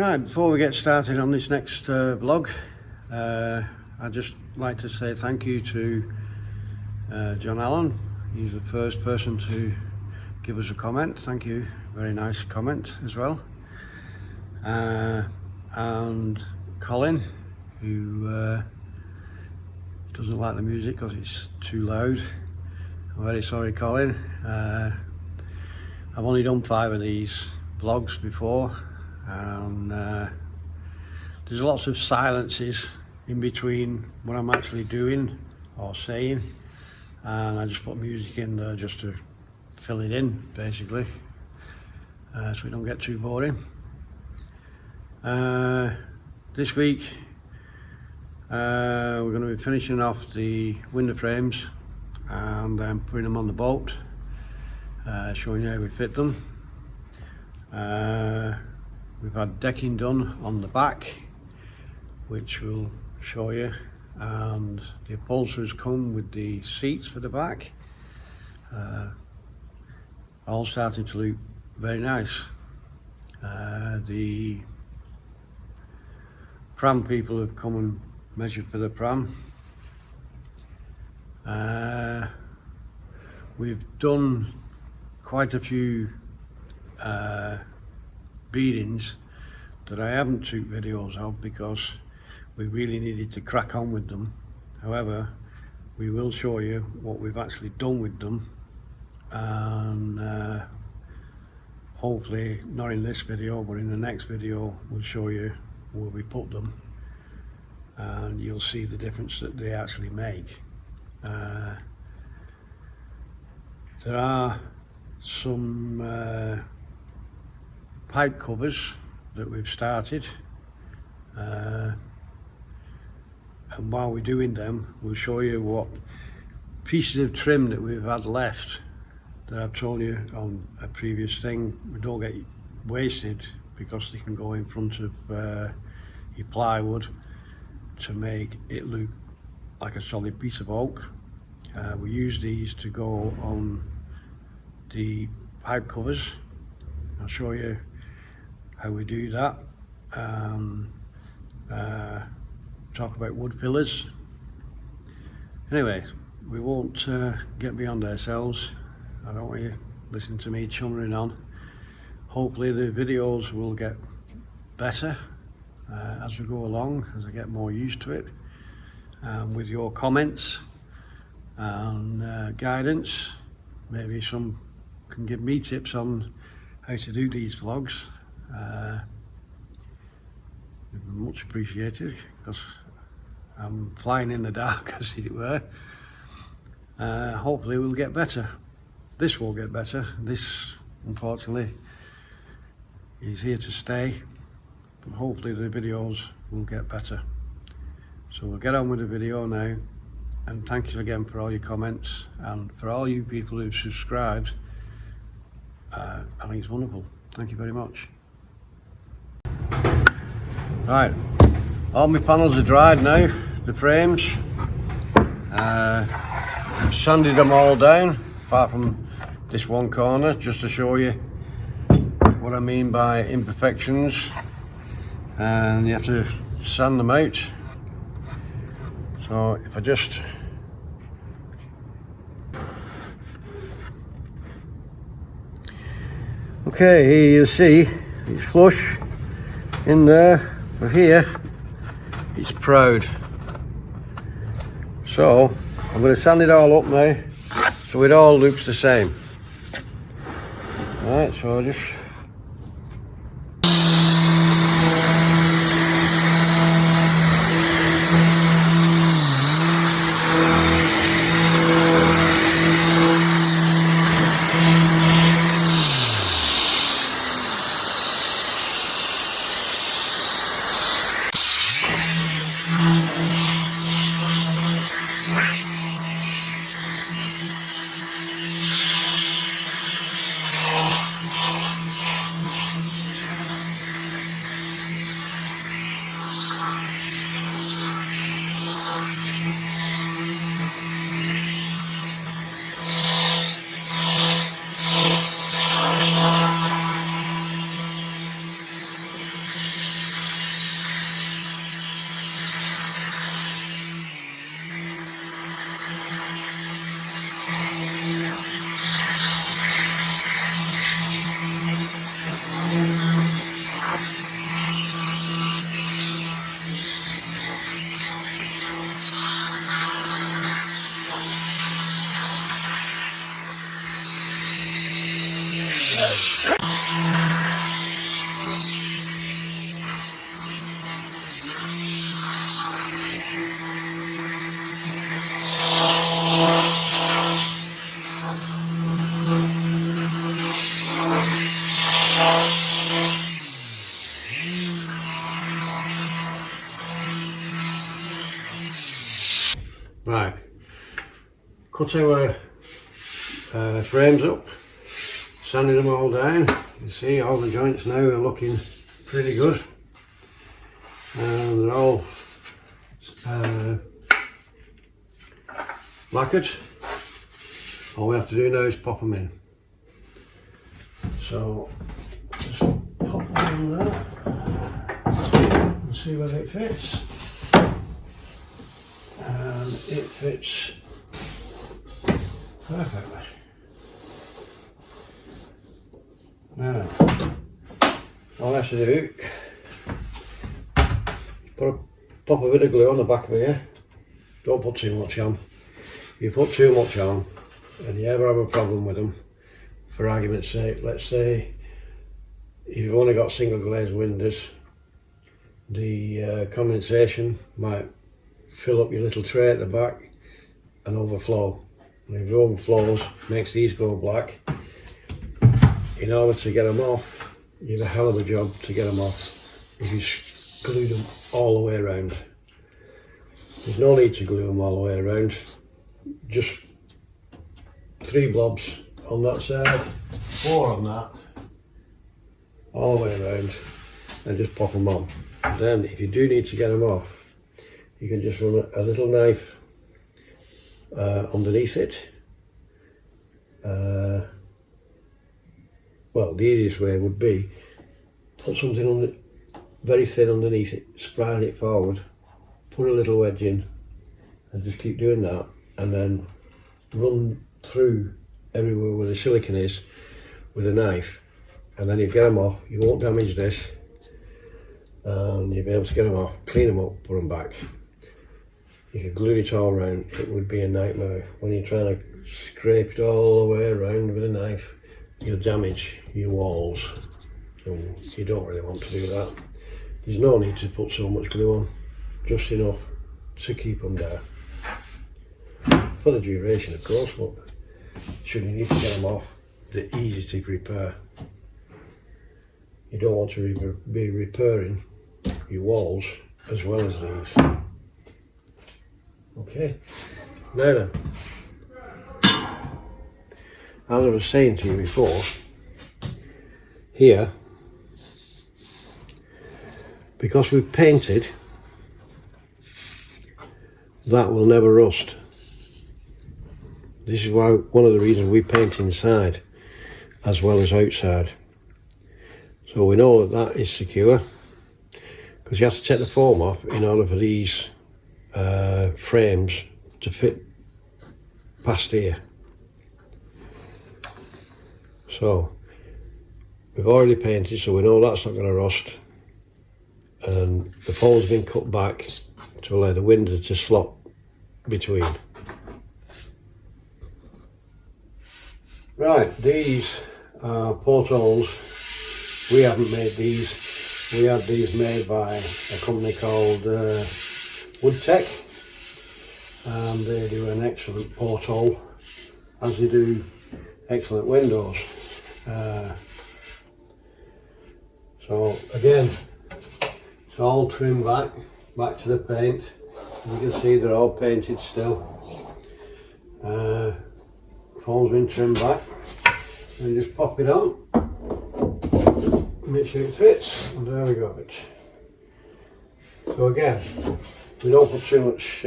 Right, before we get started on this next vlog, I'd just like to say thank you to John Allen. He's the first person to give us a comment. Thank you, very nice comment as well. And Colin, who doesn't like the music because it's too loud. I'm very sorry, Colin. I've only done 5 of these vlogs before, and there's lots of silences in between what I'm actually doing or saying, and I just put music in there just to fill it in, basically, so we don't get too boring. This week we're going to be finishing off the window frames and then putting them on the boat, showing you how we fit them. We've had decking done on the back, which we'll show you, and the upholsterers come with the seats for the back, all starting to look very nice. The pram people have come and measured for the pram. We've done quite a few beadings that I haven't took videos of because we really needed to crack on with them. However, we will show you what we've actually done with them, and hopefully not in this video but in the next video we'll show you where we put them, and you'll see the difference that they actually make. There are some pipe covers that we've started, and while we're doing them we'll show you what pieces of trim that we've had left that I've told you on a previous thing. We don't get wasted because they can go in front of your plywood to make it look like a solid piece of oak. We use these to go on the pipe covers. I'll show you how we do that. Talk about wood pillars. Anyway, we won't get beyond ourselves. I don't want you listening to me chumming on. Hopefully the videos will get better as we go along, as I get more used to it, with your comments and guidance. Maybe some can give me tips on how to do these vlogs. Much appreciated, because I'm flying in the dark, as it were. Hopefully we'll get better. This will get better. This, unfortunately, is here to stay, but hopefully the videos will get better. So we'll get on with the video now, and thank you again for all your comments, and for all you people who've subscribed. I think it's wonderful. Thank you very much. Right, all my panels are dried now, the frames. I've sanded them all down, apart from this one corner, just to show you what I mean by imperfections, and you have to sand them out. So if I just okay, here you see it's flush in there, but here it's proud. So I'm going to sand it all up now so it all looks the same. Right, so I just Right, cut our frames up, sanded them all down. You see all the joints now are looking pretty good, and they're all lacquered. All we have to do now is pop them in. So just pop them in there and see whether it fits. And it fits perfectly. Now, all I have to do is pop a bit of glue on the back of here. Don't put too much on. If you put too much on and you ever have a problem with them, for argument's sake, let's say if you've only got single glazed windows, the condensation might fill up your little tray at the back and overflow. And if it overflows, makes these go black. In order to get them off, you have a hell of a job to get them off if you glue them all the way around. There's no need to glue them all the way around. Just 3 blobs on that side, 4 on that, all the way around, and just pop them on. Then if you do need to get them off, you can just run a little knife underneath it. Well, the easiest way would be put something very thin underneath it, spread it forward, put a little wedge in, and just keep doing that, and then run through everywhere where the silicone is with a knife, and then you get them off. You won't damage this, and you'll be able to get them off, clean them up, put them back. If you glued it all around, it would be a nightmare. When you're trying to scrape it all the way around with a knife, you'll damage your walls. And you don't really want to do that. There's no need to put so much glue on, just enough to keep them there. For the duration, of course, but should you need to get them off, they're easy to repair. You don't want to be repairing your walls as well as these. Okay, now then, as I was saying to you before, here, because we've painted, that will never rust. This is why one of the reasons we paint inside as well as outside. So we know that that is secure, because you have to take the foam off in order for these frames to fit past here. So we've already painted, so we know that's not going to rust, and the foam's been cut back to allow the window to slot between. Right, these are portholes. We haven't made these. We had these made by a company called Woodtech, and they do an excellent porthole, as they do excellent windows. So again, it's all trimmed back to the paint. You can see they're all painted still. Foam's been trimmed back, and you just pop it on, make sure it fits, and there we go. So again, we don't put too much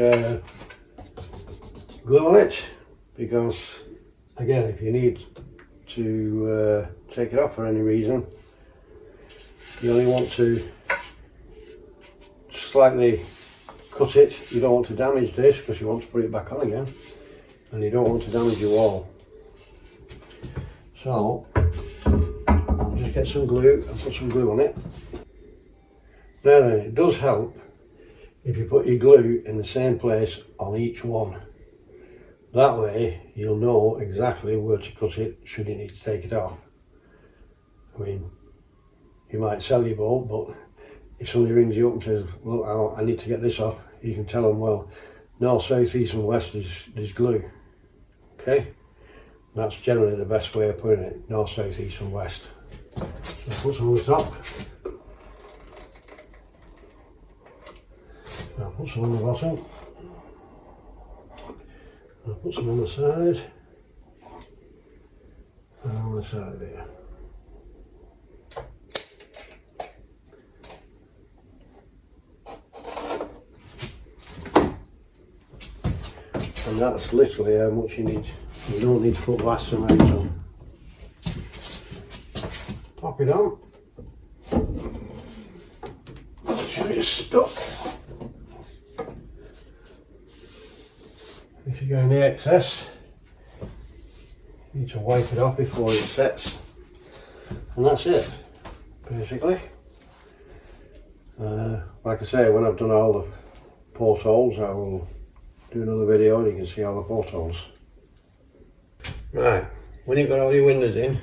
glue on it, because again, if you need to take it off for any reason, you only want to slightly cut it. You don't want to damage this, because you want to put it back on again, and you don't want to damage your wall. So I'll just get some glue and put some glue on it. Now then, it does help if you put your glue in the same place on each one. That way you'll know exactly where to cut it should you need to take it off. I mean, you might sell your boat, but if somebody rings you up and says, look, I need to get this off, you can tell them, well, north, south, east and west there's glue. Okay? That's generally the best way of putting it, north, south, east and west. So I'll put some on the top. I'll put some on the bottom. I'll put some on the side. And on the side there. And that's literally how much you need. You don't need to put vast amounts on. Pop it on. Make sure it's stuck. If you go in the excess, you need to wipe it off before it sets. And that's it, basically. Like I say, when I've done all the portholes, I will do another video and you can see all the portholes. Right, when you've got all your windows in,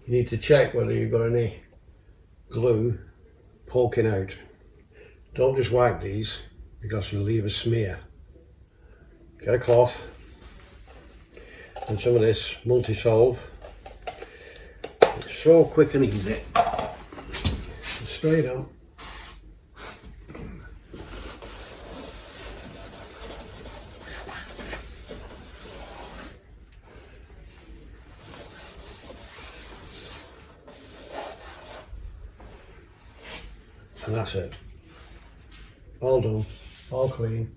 you need to check whether you've got any glue poking out. Don't just wipe these because you'll leave a smear. Get a cloth and some of this multi-solve. It's so quick and easy. Straight on. And that's it. All done, all clean,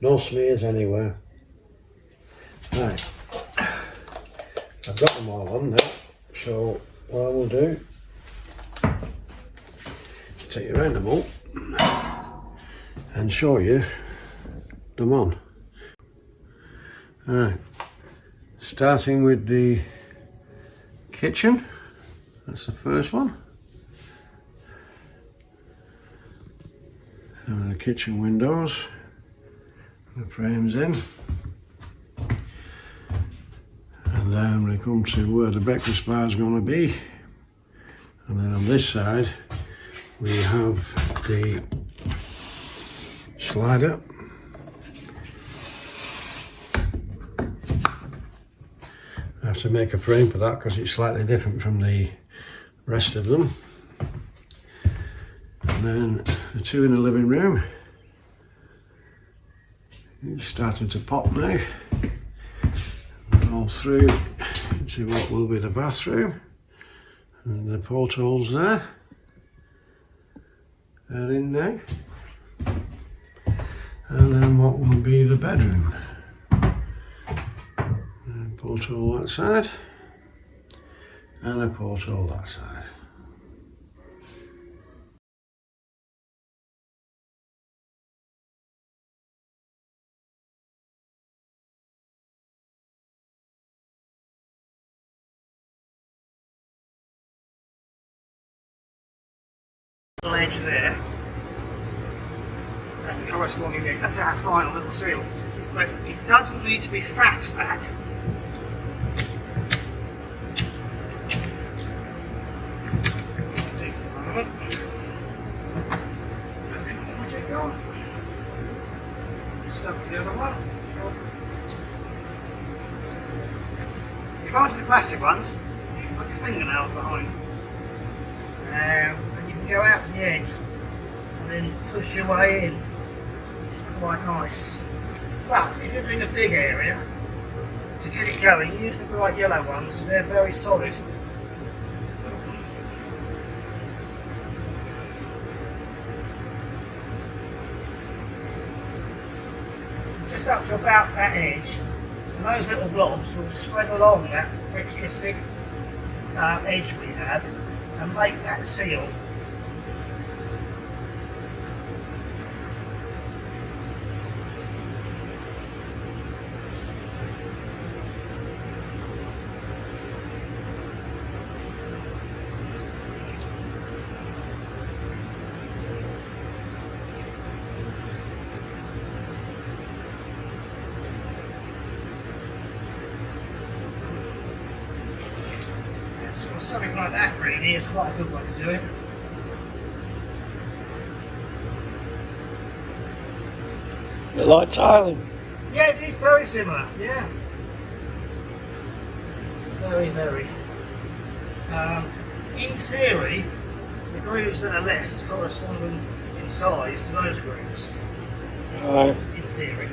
no smears anywhere. Right, I've got them all on now, so what I will do, take you around the boat and show you them on. Right, starting with the kitchen, that's the first one. And the kitchen windows, the frames in, and then we come to where the breakfast bar is going to be, and then on this side we have the slider. I have to make a frame for that because it's slightly different from the rest of them. And then the two in the living room. It's starting to pop now. All through into what will be the bathroom. And the portholes there. They're in now. And then what will be the bedroom. And a porthole that side. And a porthole that side. Edge there and the corresponding legs. That's our final little seal, but it doesn't need to be fat. See for the moment. Take on. Stuck the other one. If I wanted the plastic ones, you can put your fingernails behind. Go out to the edge and then push your way in, which is quite nice. But if you're doing a big area, to get it going, use the bright yellow ones because they're very solid. Just up to about that edge, and those little blobs will spread along that extra thick edge we have and make that seal. something like that really is quite a good way to do it. A bit like tiling. Yeah, it is very similar, yeah. Very, very. In theory, the grooves that are left correspond in size to those grooves. In theory.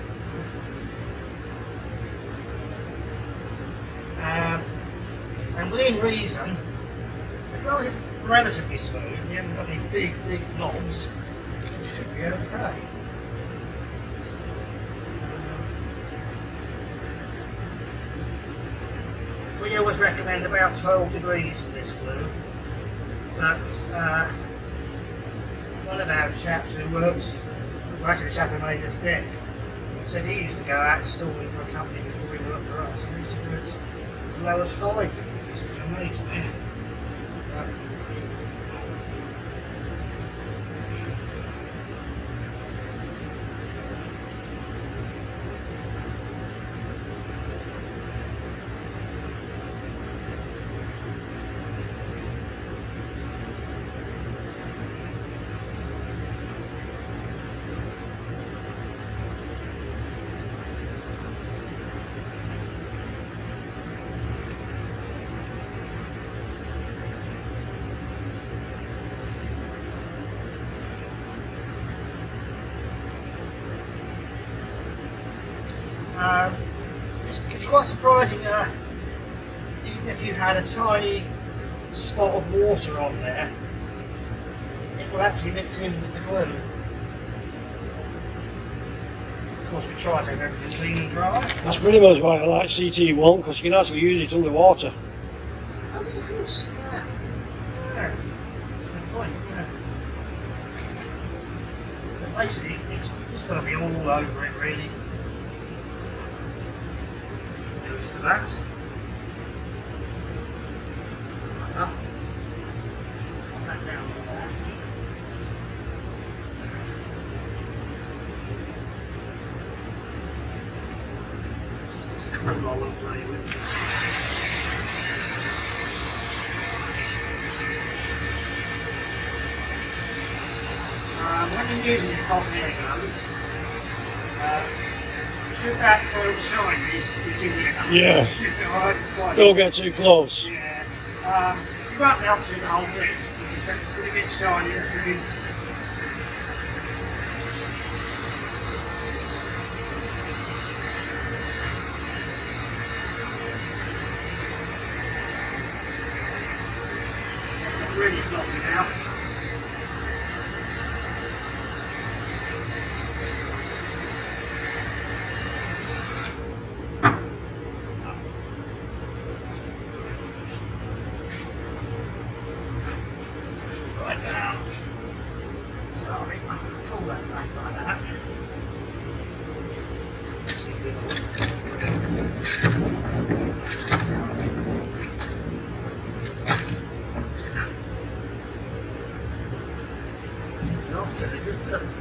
And within reason, as long as it's relatively smooth, you haven't got any big knobs, it should be okay. We always recommend about 12 degrees for this glue, but one of our chaps who works, well actually the chap who made this deck, said he used to go out installing for a company before he worked for us, and he used to do it as low as 5 degrees, which amazed me. It's quite surprising, even if you had a tiny spot of water on there, it will actually mix in with the glue. Of course, we try to have everything clean and dry. That's pretty much why I like CT1, because you can actually use it underwater. Oh, yeah, of course, yeah. Yeah. Good point, yeah. But basically, it's just got to be all over it, really. To that. Like that. Put that down like that. Just this curve I want to play with. When you're using these hot air guns, should that turn shiny, you give it enough. Yeah. Alright, Don't get too close. Yeah. You won't be able to do the whole thing, because if it gets shiny, that's the heat. That's not really floppy now.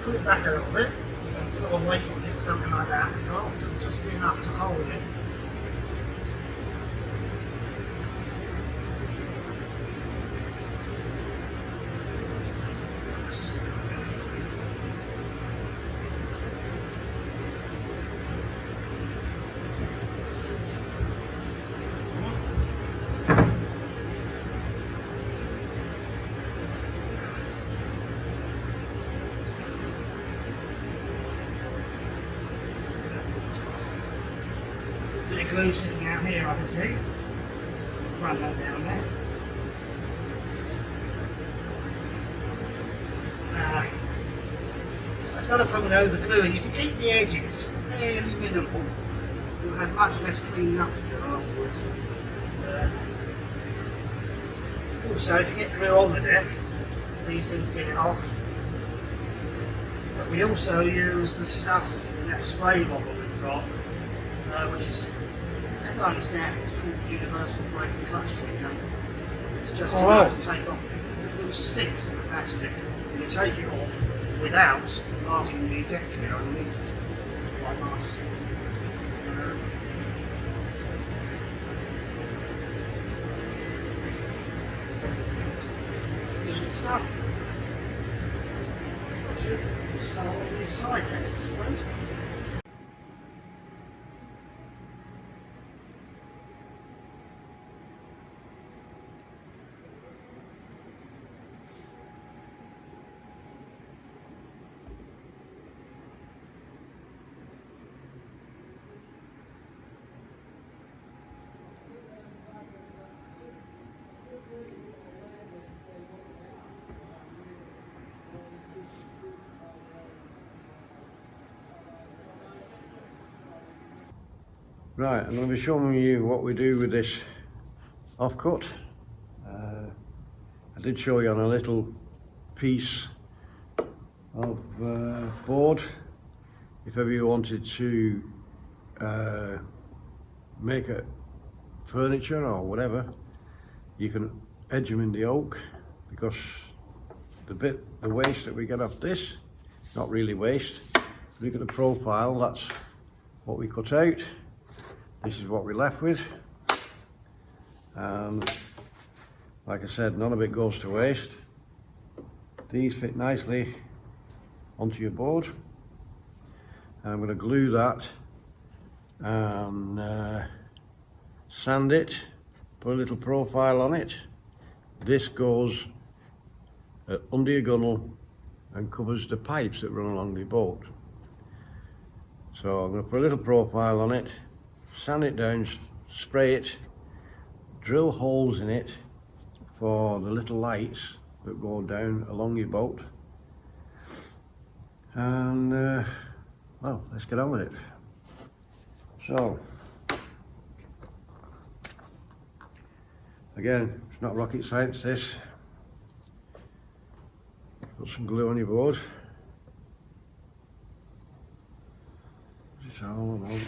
Put it back a little bit and put a weight on it or something like that, and it'll often just be enough to hold it. Bit of glue sticking out here, I can see. So just run that down there. So that's another problem with over gluing. If you keep the edges fairly minimal, you'll have much less cleaning up to do afterwards. Also, if you get glue on the deck, these things get it off. But we also use the stuff in that spray bottle we've got, which is, as I understand it, it's called Universal Brake and Clutch Cleaner. It's just enough to take off. If the glue sticks to the plastic, you take it off without marking the deck clear underneath it, which is quite nice. stuff. Should install all these side decks, I suppose. Right, I'm going to be showing you what we do with this offcut. I did show you on a little piece of board. If ever you wanted to make a furniture or whatever, you can edge them in the oak, because the waste that we get off this, not really waste. Look at the profile, that's what we cut out. This is what we're left with, and like I said, none of it goes to waste. These fit nicely onto your board, and I'm going to glue that and sand it, put a little profile on it. This goes under your gunnel and covers the pipes that run along the boat. So I'm going to put a little profile on it, sand it down, spray it, drill holes in it for the little lights that go down along your boat, and well, let's get on with it. So again, it's not rocket science this. Put some glue on your board. It's all about.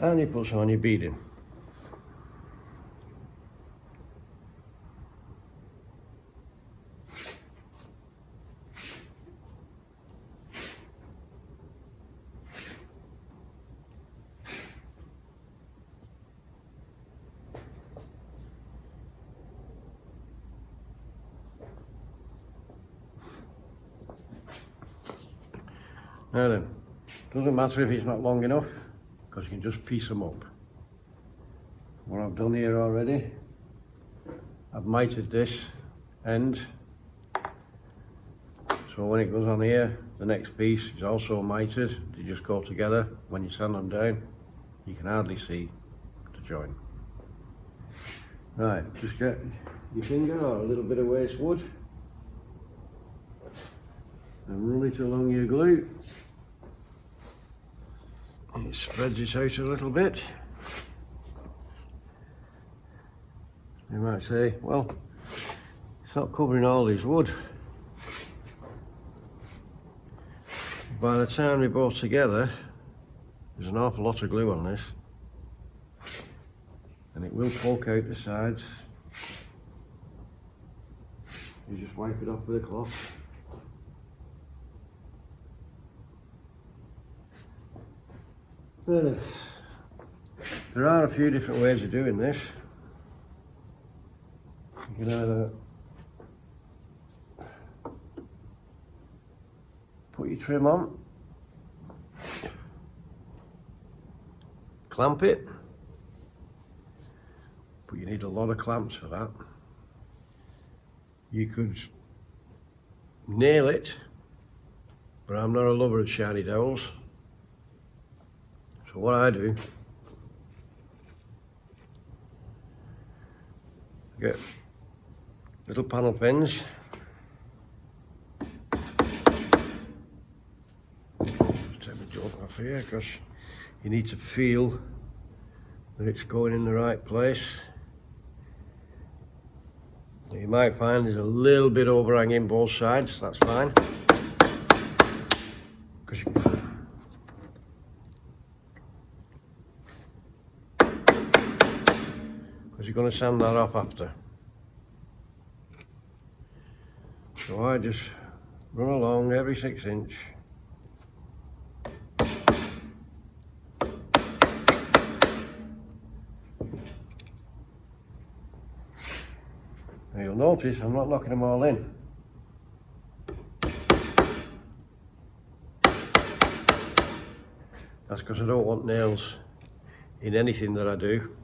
And you put some on your beading. Now then, doesn't matter if it's not long enough, because you can just piece them up. What I've done here already, I've mitered this end, so when it goes on here, the next piece is also mitered. They just go together. When you sand them down, you can hardly see the joint. Right, just get your finger or a little bit of waste wood and run it along your glue. It spreads it out a little bit. You might say, well, it's not covering all this wood. By the time they're both together, there's an awful lot of glue on this, and it will poke out the sides. You just wipe it off with a cloth. There are a few different ways of doing this. You can either put your trim on, clamp it, but you need a lot of clamps for that. You could nail it, but I'm not a lover of shiny dowels. So what I do, get little panel pins, just take the joke off here because you need to feel that it's going in the right place. You might find there's a little bit overhanging both sides, that's fine. Because you're going to sand that off after. So I just run along every 6 inch. Now you'll notice I'm not knocking them all in. That's because I don't want nails in anything that I do.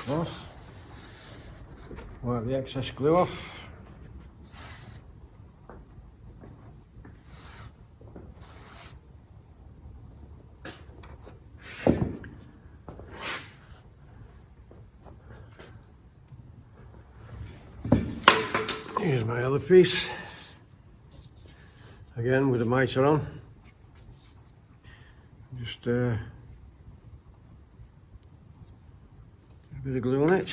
Cloth. Wipe the excess glue off. Here's my other piece. Again with the mitre on. Just a bit of glue on it.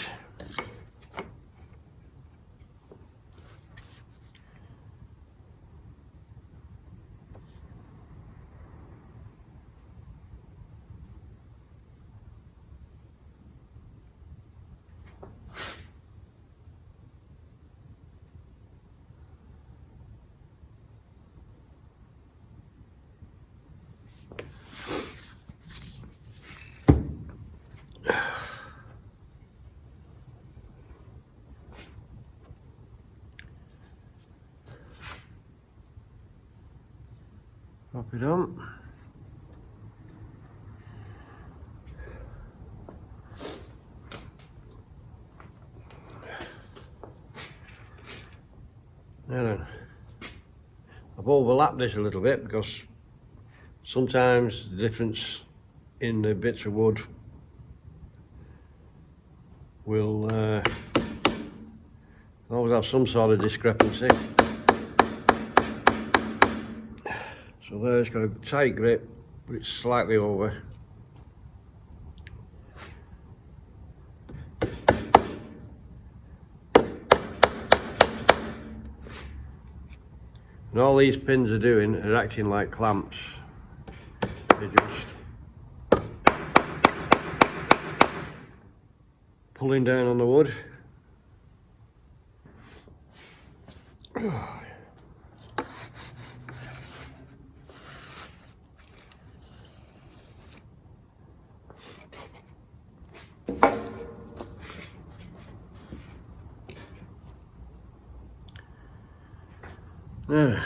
Pop it on. Now then, I've overlapped this a little bit because sometimes the difference in the bits of wood will always have some sort of discrepancy. So there, it's got a tight grip, but it's slightly over. And all these pins are doing are acting like clamps. They're just pulling down on the wood. Now,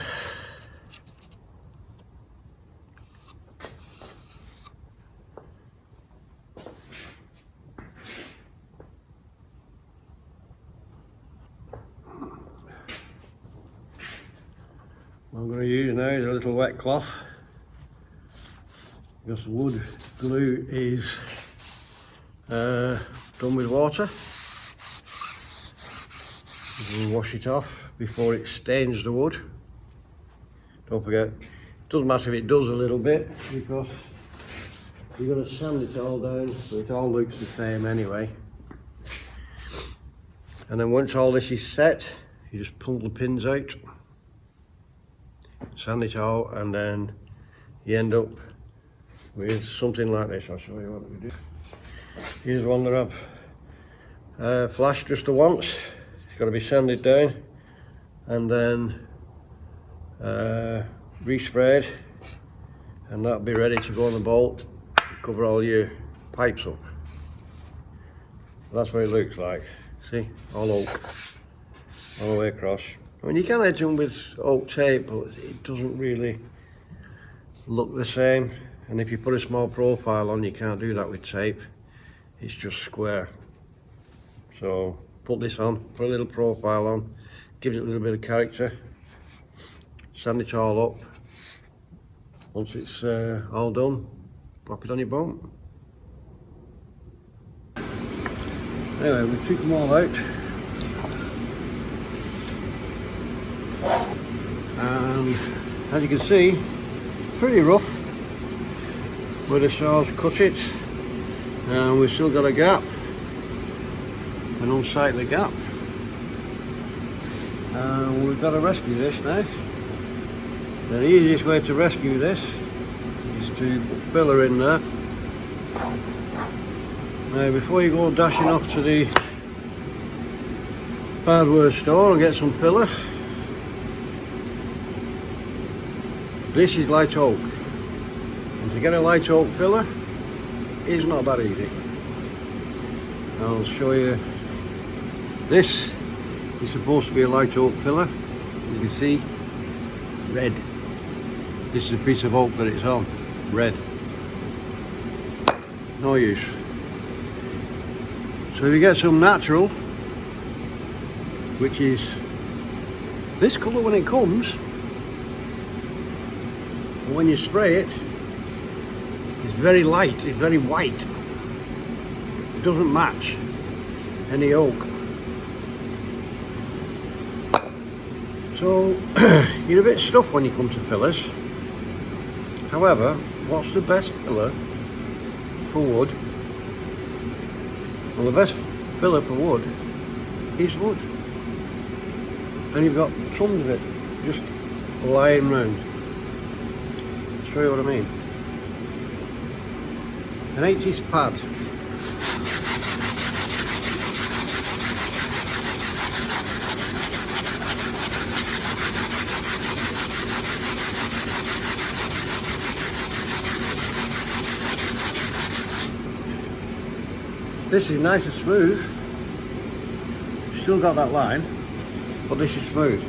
what I'm going to use now is a little wet cloth, because the wood glue is done with water. You can wash it off before it stains the wood. Don't forget, it doesn't matter if it does a little bit, because you're going to sand it all down so it all looks the same anyway. And then once all this is set, you just pull the pins out, sand it all, and then you end up with something like this. I'll show you what we do. Here's one that I've flashed just the once. It's got to be sanded down, and then resprayed, and that'll be ready to go on the bolt, cover all your pipes up. That's what it looks like. See, all oak, all the way across. I mean, you can edge them with oak tape, but it doesn't really look the same. And if you put a small profile on, you can't do that with tape. It's just square. So put this on, put a little profile on, gives it a little bit of character. Sand it all up. Once it's all done, pop it on your boat. Anyway, we took them all out, and as you can see, pretty rough where the saws cut it, and we've still got a gap, an unsightly gap, and we've got to rescue this now. The easiest way to rescue this is to put filler in there. Now, before you go dashing off to the hardware store and get some filler, this is light oak, and to get a light oak filler is not that easy. I'll show you. This is supposed to be a light oak filler. You can see red. This is a piece of oak that it's on, red. No use. So if you get some natural, which is this colour when it comes, and when you spray it, it's very light, it's very white. It doesn't match any oak. So you're a bit stuffed when you come to fillers. However, what's the best filler for wood? Well, the best filler for wood is wood, and you've got tons of it just lying round. I'll show you what I mean. An 80s pad. This is nice and smooth. Still got that line, but this is smooth.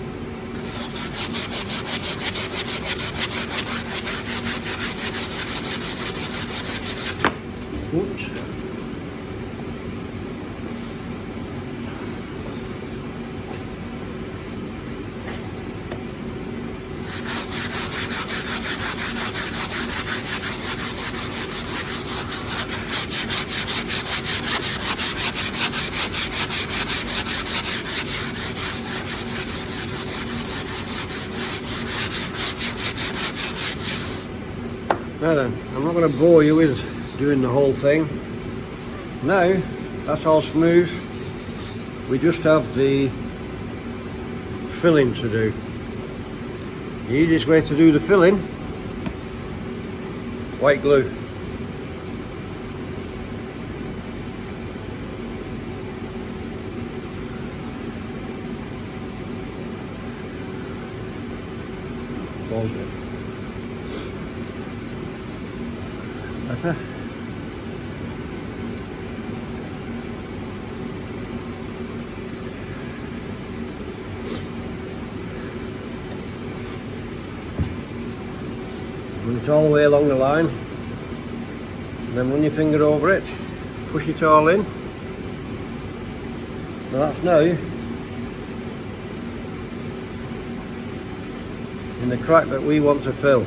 Oops. Now then, I'm not going to bore you with doing the whole thing. Now, that's all smooth. We just have the filling to do. The easiest way to do the filling, white glue. Fold it. Better. Run it all the way along the line, and then run your finger over it, push it all in. Now that's now in the crack that we want to fill.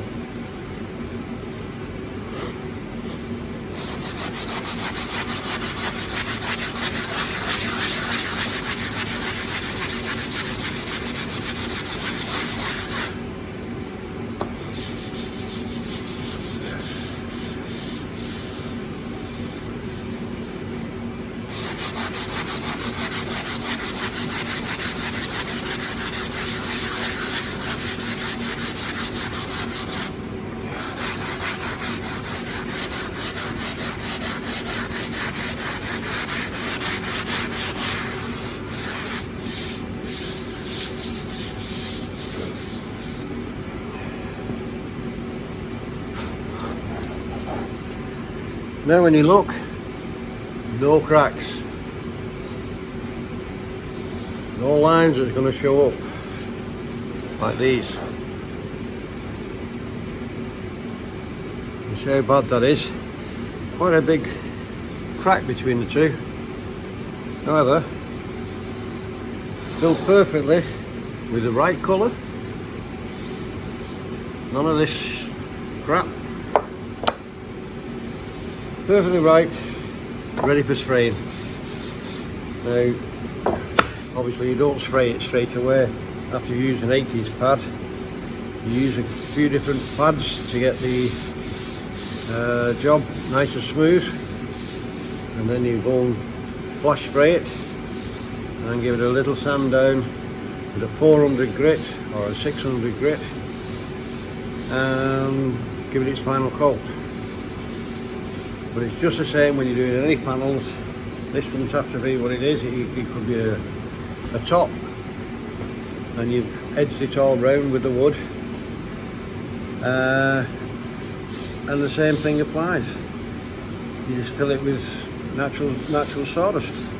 Now when you look, no cracks, no lines that's going to show up like these. You see how bad that is? Quite a big crack between the two. However, built perfectly with the right colour. None of this crap. Perfectly right, ready for spraying. Now, obviously you don't spray it straight away after you use an 80s pad. You use a few different pads to get the job nice and smooth, and then you go and flash spray it and give it a little sand down with a 400 grit or a 600 grit and give it its final coat. But it's just the same when you're doing any panels. This doesn't have to be what it is. It could be a top, and you've edged it all round with the wood, and the same thing applies. You just fill it with natural sawdust,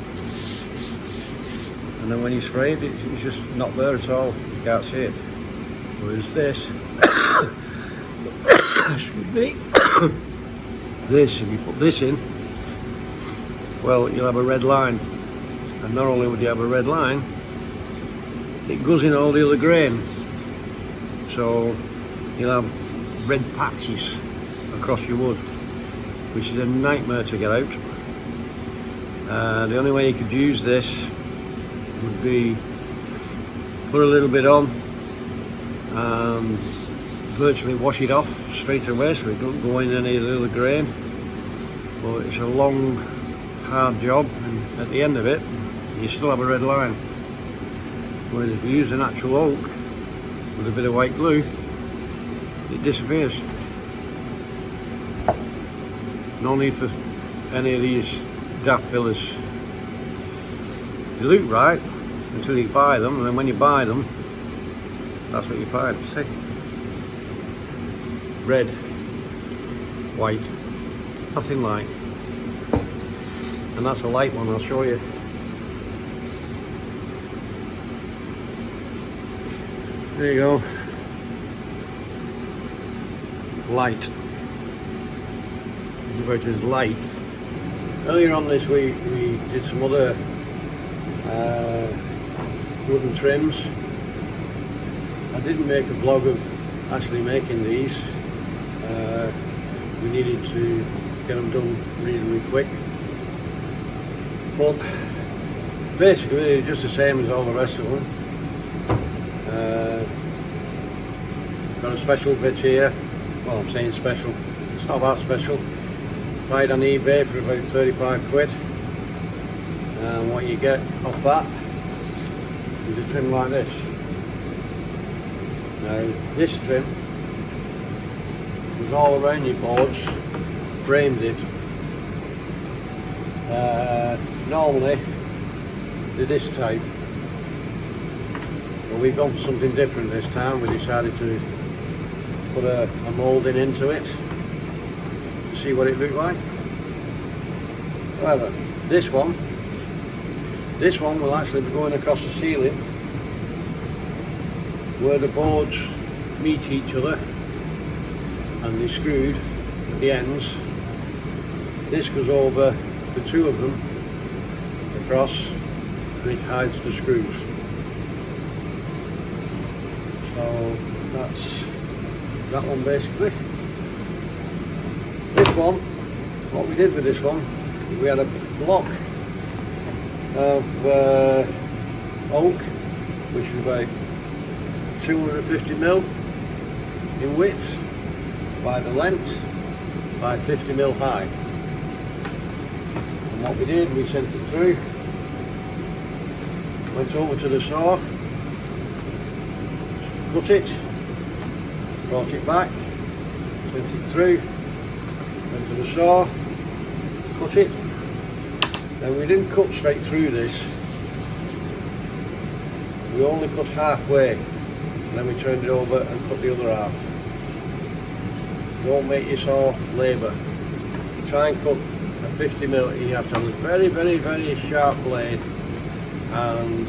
and then when you spray it, it's just not there at all. You can't see it. Whereas this, excuse me, this, if you put this in, well, you'll have a red line, and not only would you have a red line, it goes in all the other grain, so you'll have red patches across your wood, which is a nightmare to get out. The only way you could use this would be put a little bit on and virtually wash it off straight away so it doesn't go in any of the other grain. But it's a long, hard job, and at the end of it you still have a red line. Whereas if you use an actual oak with a bit of white glue, it disappears. No need for any of these daft fillers. They look right until you buy them, and then when you buy them, that's what you find. See? Red, white, nothing light. And that's a light one, I'll show you. There you go. Light. About as light. Earlier on this week we did some other wooden trims. I didn't make a vlog of actually making these. We needed to get them done reasonably quick. But basically they're just the same as all the rest of them. Got a special bit here. Well, I'm saying special. It's not that special. Buy it on eBay for about 35 quid. And what you get off that is a trim like this. Now this trim goes all around your boards, frames it. Normally they're this type, but we've gone for something different this time. We decided to put a moulding into it to see what it looked like. However, this one will actually be going across the ceiling where the boards meet each other and they're screwed at the ends. This goes over the two of them across and it hides the screws. So that's that one basically. This one, what we did with this one, we had a block of oak, which was about 250mm in width by the length by 50mm high. And what we did, we sent it through, went over to the saw, cut it, brought it back, sent it through, went to the saw, cut it. Now we didn't cut straight through this, we only cut halfway, and then we turned it over and cut the other half. Don't make your saw labour try and cut a 50mm, you have to have a very, very, very sharp blade, and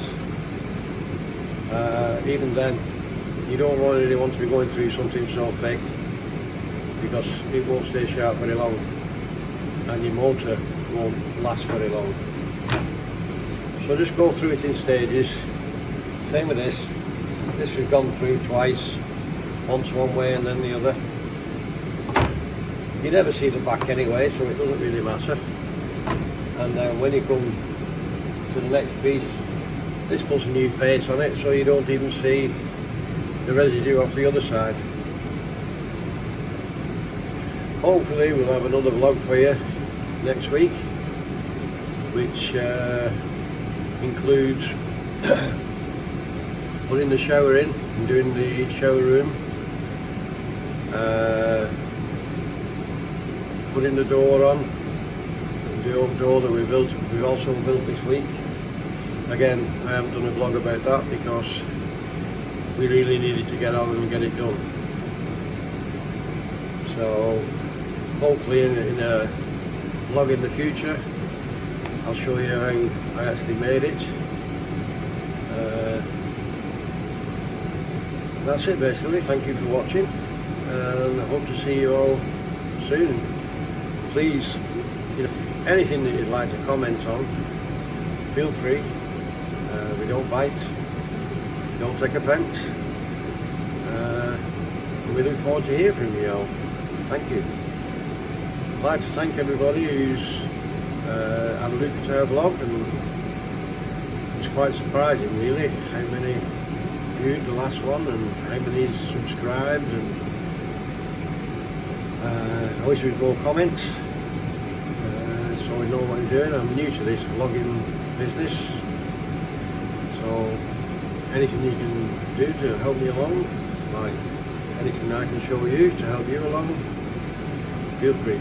even then you don't really want to be going through something so thick, because it won't stay sharp very long and your motor won't last very long. So just go through it in stages. Same with this. This we've gone through twice, once one way and then the other. You never see the back anyway, so it doesn't really matter. And then when you come to the next piece, this puts a new face on it, so you don't even see the residue off the other side. Hopefully we'll have another vlog for you next week, which includes putting the shower in and doing the shower room, putting the door on, the oak door that we've also built this week. Again, I haven't done a vlog about that because we really needed to get on and get it done. So hopefully in a vlog in the future I'll show you how I actually made it. That's it basically. Thank you for watching, and I hope to see you all soon. Please, anything that you'd like to comment on, feel free. We don't bite, don't take offence, and we look forward to hearing from you all. Thank you. I'd like to thank everybody who's had a look at our vlog, and it's quite surprising really how many viewed the last one and how many subscribed, and I wish we'd more comments so we know what we're doing. I'm new to this vlogging business, so anything you can do to help me along, like anything I can show you to help you along, feel free.